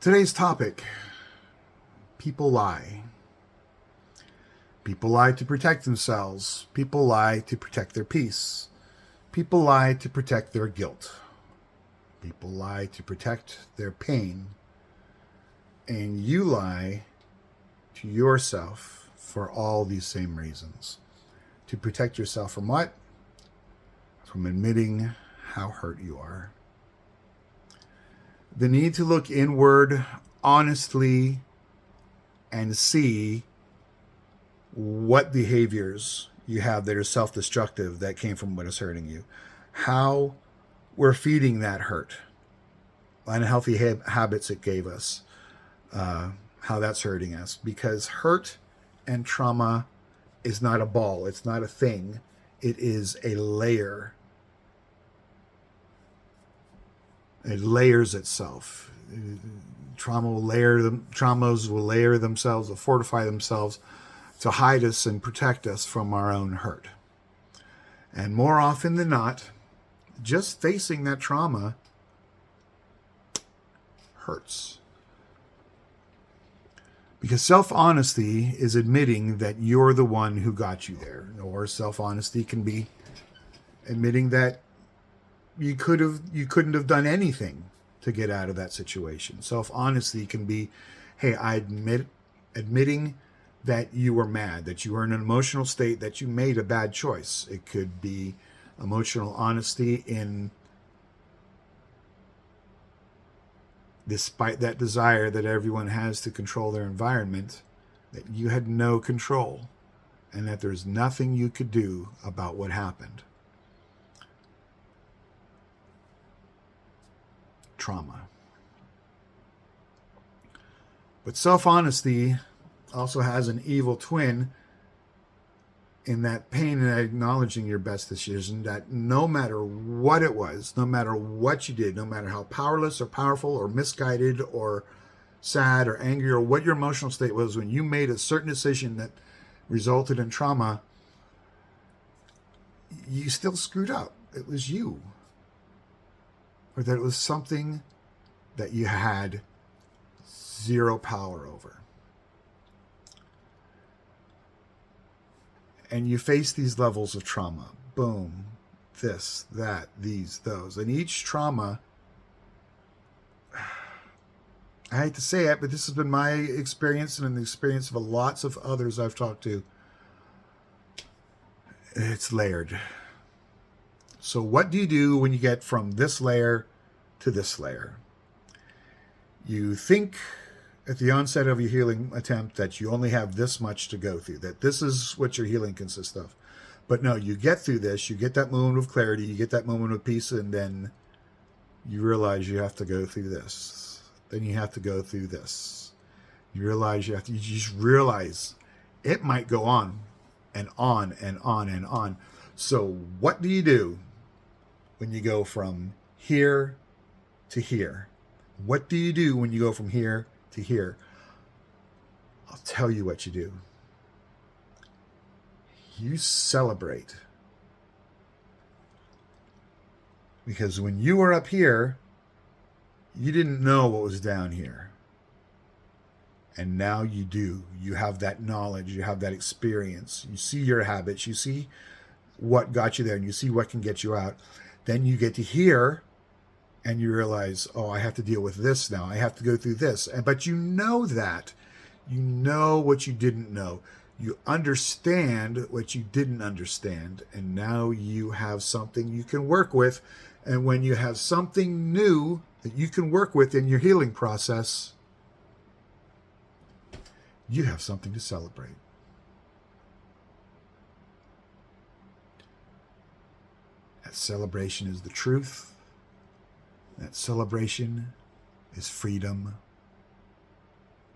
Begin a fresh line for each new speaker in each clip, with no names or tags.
Today's topic, people lie. People lie to protect themselves. People lie to protect their peace. People lie to protect their guilt. People lie to protect their pain. And you lie to yourself for all these same reasons. To protect yourself from what? From admitting how hurt you are. The need to look inward honestly and see what behaviors you have that are self-destructive that came from what is hurting you. How we're feeding that hurt. Unhealthy habits it gave us. How that's hurting us. Because hurt and trauma is not a ball. It's not a thing. It is a layer. It layers itself. Traumas will layer themselves, will fortify themselves to hide us and protect us from our own hurt. And more often than not, just facing that trauma hurts. Because self-honesty is admitting that you're the one who got you there. Or self-honesty can be admitting that you couldn't have done anything to get out of that situation. Self-honesty can be, hey, admitting that you were mad, that you were in an emotional state, that you made a bad choice. It could be emotional honesty in despite that desire that everyone has to control their environment, that you had no control and that there's nothing you could do about what happened. Trauma. But self-honesty also has an evil twin in that pain and acknowledging your best decision, that no matter what it was, no matter what you did, no matter how powerless or powerful or misguided or sad or angry or what your emotional state was when you made a certain decision that resulted in trauma, you still screwed up. It was you. Or that it was something that you had zero power over. And you face these levels of trauma. Boom. This, that, these, those. And each trauma, I hate to say it, but this has been my experience and the experience of lots of others I've talked to. It's layered. So what do you do when you get from this layer to this layer? You think at the onset of your healing attempt that you only have this much to go through, that this is what your healing consists of. But no, you get through this, you get that moment of clarity, you get that moment of peace, and then you realize you have to go through this. Then you have to go through this. You just realize it might go on and on and on and on. So what do you do when you go from here to here? What do you do when you go from here to here? I'll tell you what you do. You celebrate. Because when you were up here, you didn't know what was down here. And now you do. You have that knowledge. You have that experience. You see your habits. You see what got you there, and you see what can get you out. Then you get to here, and you realize, oh, I have to deal with this now. I have to go through this. But you know that. You know what you didn't know. You understand what you didn't understand. And now you have something you can work with. And when you have something new that you can work with in your healing process, you have something to celebrate. That celebration is the truth. That celebration is freedom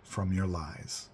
from your lies.